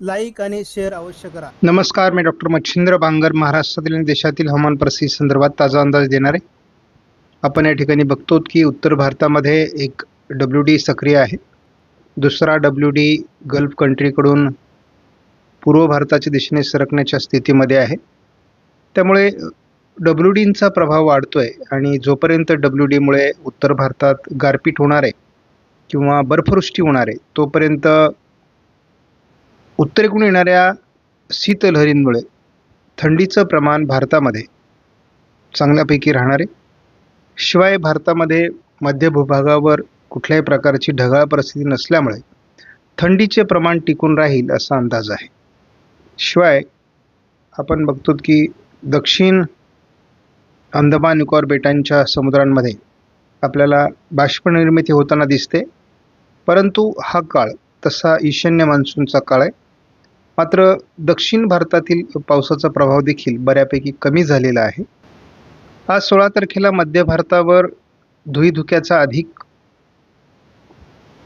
Like आणि share अवश्य करा. नमस्कार, मी डॉक्टर मच्छिंद्र बांगर महाराष्ट्रातील आणि देशातील हवामान परिस्थिती संदर्भात ताजा अंदाज देणार आहे. आपण या ठिकाणी बघतो की उत्तर भारतामध्ये एक WD सक्रिय आहे. दुसरा WD गल्फ कंट्रीकडून पूर्व भारताच्या दिशेने सरकण्याच्या स्थितीमध्ये आहे. त्यामुळे WDचा प्रभाव वाढतोय आणि जोपर्यंत WDमुळे उत्तर भारतात गारपीट होणार आहे किंवा बर्फवृष्टी होणार आहे, तोपर्यंत उत्तरेकडून येणाऱ्या शीतलहरींमुळे थंडीचं प्रमाण भारतामध्ये चांगल्यापैकी राहणार आहे. शिवाय भारतामध्ये मध्य भूभागावर कुठल्याही प्रकारची ढगाळ परिस्थिती नसल्यामुळे थंडीचे प्रमाण टिकून राहील असा अंदाज आहे. शिवाय आपण बघतो की दक्षिण अंदमान निकोबार बेटांच्या समुद्रांमध्ये आपल्याला बाष्पनिर्मिती होताना दिसते, परंतु हा काळ तसा ईशान्य मान्सूनचा काळ आहे. मात्र दक्षिण भारतातील पावसाचा प्रभाव देखील बऱ्यापैकी कमी झालेला आहे. आज 16 तारखेला मध्य भारतावर धुईधुक्याचा अधिक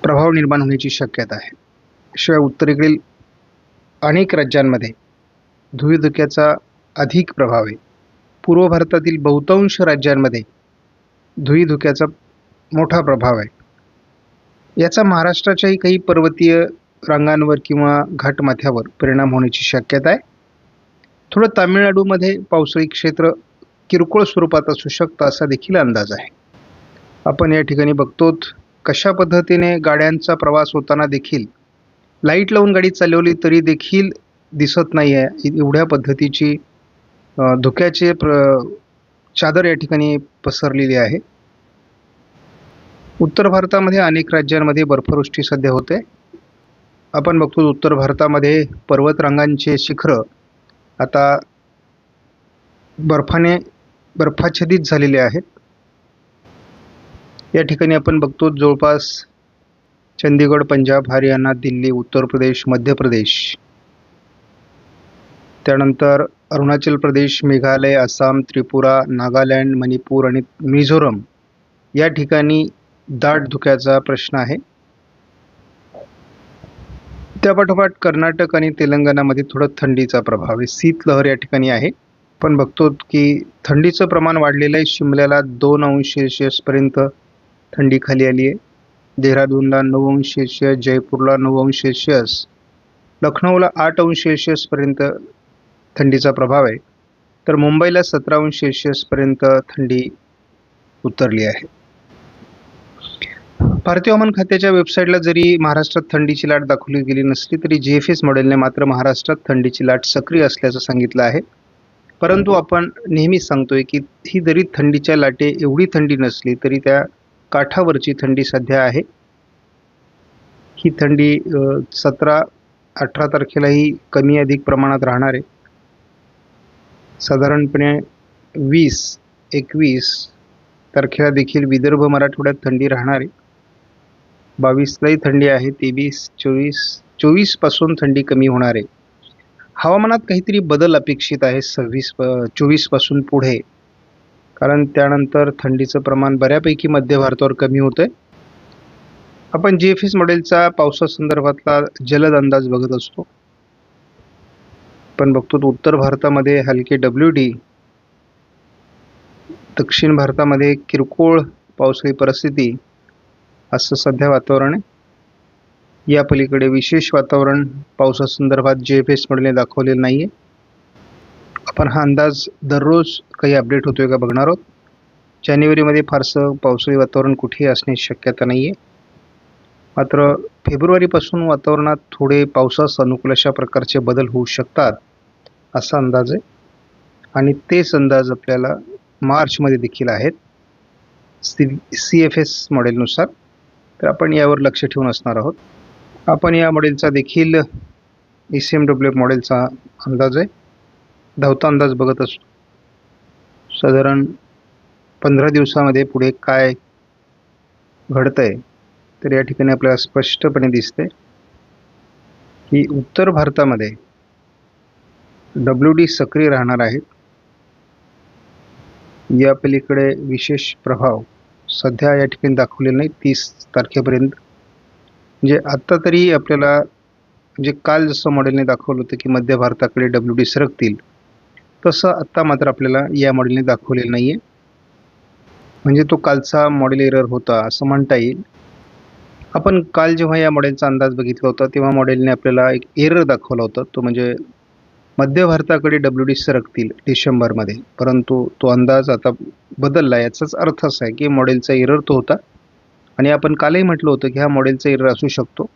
प्रभाव निर्माण होण्याची शक्यता आहे. शिवाय उत्तरेकडील अनेक राज्यांमध्ये धुईधुक्याचा अधिक प्रभाव आहे. पूर्व भारतातील बहुतांश राज्यांमध्ये धुईधुक्याचा मोठा प्रभाव आहे. याचा महाराष्ट्राच्याही काही पर्वतीय रांगांवर किंवा घाटमाथ्यावर परिणाम होण्याची शक्यता आहे. थोडं तामिळनाडूमध्ये पावसाळी क्षेत्र किरकोळ स्वरूपात असू शकतं असा देखील अंदाज आहे. आपण या ठिकाणी बघतो कशा पद्धतीने गाड्यांचा प्रवास होताना देखील लाईट लावून गाडी चालवली तरी देखील दिसत नाही आहे, एवढ्या पद्धतीची धुक्याचे चादर या ठिकाणी पसरलेली आहे. उत्तर भारतामध्ये अनेक राज्यांमध्ये बर्फवृष्टी सध्या होते. आपण बघतो उत्तर भारतामध्ये पर्वतरांगांचे शिखरं आता बर्फाच्छादित झालेले आहेत. या ठिकाणी आपण बघतो जवळपास चंदीगड, पंजाब, हरियाणा, दिल्ली, उत्तर प्रदेश, मध्य प्रदेश, त्यानंतर अरुणाचल प्रदेश, मेघालय, आसाम, त्रिपुरा, नागालँड, मणिपूर आणि मिझोरम या ठिकाणी दाट धुक्याचा प्रश्न आहे. त्यापाठोपाठ कर्नाटक आणि तेलंगणामध्ये थोडं थंडीचा प्रभाव आहे. शीतलहर या ठिकाणी आहे. आपण बघतो की थंडीचं प्रमाण वाढलेलं आहे. शिमल्याला 2°C थंडी खाली आली आहे. देहरादूनला 9°C, जयपूरला 9°C, लखनौला 8°C थंडीचा प्रभाव आहे. तर मुंबईला 17°C थंडी उतरली आहे. भारतीय हवामान खात्याच्या वेबसाईटला जरी महाराष्ट्रात थंडीची लाट दाखवली गेली नसली तरी GFS मॉडेलने मात्र महाराष्ट्रात थंडीची लाट सक्रिय असल्याचं सांगितलं आहे. परंतु आपण नेहमीच सांगतोय की ही जरी थंडीच्या लाटे एवढी थंडी नसली तरी त्या काठावरची थंडी सध्या आहे. ही थंडी 17-18 तारखेलाही कमी अधिक प्रमाणात राहणार आहे. साधारणपणे 20-21 तारखेला देखील विदर्भ मराठवाड्यात थंडी राहणार आहे. 22लाही थंडी आहे. 23-24 पासून थंडी कमी होणार आहे. हवामानात काहीतरी बदल अपेक्षित आहे 24 पासून पुढे, कारण त्यानंतर थंडीचं प्रमाण बऱ्यापैकी मध्य भारतावर कमी होतंय. आपण GFS मॉडेलचा पावसासंदर्भातला जलद अंदाज बघत असतो. पण बघतो उत्तर भारतामध्ये हलके WD, दक्षिण भारतामध्ये किरकोळ पावसाळी परिस्थिती असं सध्या वातावरण आहे. या पलीकडे विशेष वातावरण पावसासंदर्भात GFS मॉडेलने दाखवलेलं नाही आहे. आपण हा अंदाज दररोज काही अपडेट होतोय का बघणार आहोत. जानेवारीमध्ये फारसं पावसाळी वातावरण कुठेही असण्याची शक्यता नाही आहे. मात्र फेब्रुवारीपासून वातावरणात थोडे पावसास अनुकूल अशा प्रकारचे बदल होऊ शकतात असा अंदाज आहे. आणि तेच अंदाज आपल्याला मार्चमध्ये देखील आहेत CFS मॉडेलनुसार. तर आपण यावर लक्ष ठेवून असणार आहोत. आपण या मॉडेलचा देखील ECMWF मॉडेलचा अंदाज आहे, धावता अंदाज बघत असतो. साधारण 15 दिवसामध्ये पुढे काय घडतंय तर या ठिकाणी आपल्याला स्पष्टपणे दिसते की उत्तर भारतामध्ये WD सक्रिय राहणार आहेत. या पलीकडे विशेष प्रभाव सध्या या ठिकाणी दाखवलेला नाही 30 तारखेपर्यंत. म्हणजे आत्ता तरी आपल्याला म्हणजे काल जसं मॉडेलने दाखवलं होतं की मध्य भारताकडे WD सरकतील, तसं आत्ता मात्र आपल्याला या मॉडेलने दाखवलेलं नाही आहे. म्हणजे तो कालचा मॉडेल एरर होता असं म्हणता येईल. आपण काल जेव्हा या मॉडेलचा अंदाज बघितला होता तेव्हा मॉडेलने आपल्याला एक एरर दाखवला होता, तो म्हणजे मध्य भारताकडे WD सरकतील डिसेंबरमध्ये. परंतु तो अंदाज आता बदलला. याचाच अर्थ असा आहे की मॉडेलचा एरर तो होता आणि आपण कालही म्हटलं होतं की हा मॉडेलचा एरर असू शकतो.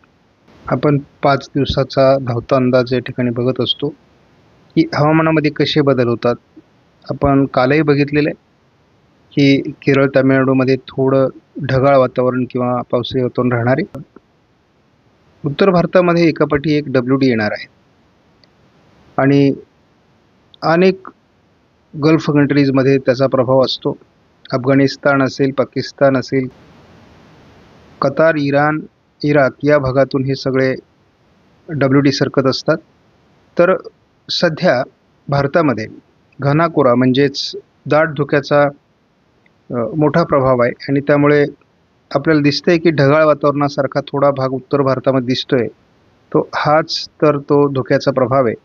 आपण 5 दिवसाचा धावता अंदाज या ठिकाणी बघत असतो की हवामानामध्ये कसे बदल होतात. आपण कालही बघितलेलं आहे की केरळ, तामिळनाडूमध्ये थोडं ढगाळ वातावरण किंवा पावसाळी वातावरण राहणार आहे. उत्तर भारतामध्ये एकापाठी एक WD येणार आहे आणि अनेक गल्फ कंट्रीजमध्ये त्याचा प्रभाव असतो. अफगाणिस्तान असेल, पाकिस्तान असेल, कतार, इराण, इराक या भागातून हे सगळे WD सरकत असतात. तर सध्या भारतामध्ये घनाकोरा म्हणजेच दाट धुक्याचा मोठा प्रभाव आहे आणि त्यामुळे आपल्याला दिसतंय की ढगाळ वातावरणासारखा थोडा भाग उत्तर भारतामध्ये दिसतोय. हाच तर तो धुक्याचा प्रभाव आहे.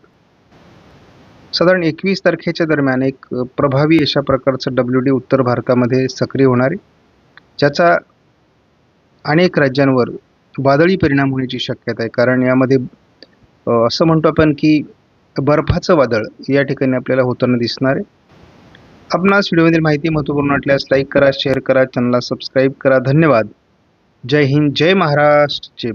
साधारण 21 तारखेच्या दरम्यान एक प्रभावी अशा प्रकारचं WD उत्तर भारतामध्ये सक्रिय होणार आहे, ज्याचा अनेक राज्यांवर वादळी परिणाम होण्याची शक्यता आहे. कारण यामध्ये असं म्हणतो आपण की बर्फाचं वादळ या ठिकाणी आपल्याला होताना दिसणार आहे. आपणास व्हिडिओमधील माहिती महत्त्वपूर्ण वाटल्यास लाईक करा, शेअर करा, चॅनलला सबस्क्राईब करा. धन्यवाद. जय हिंद, जय महाराष्ट्र, जय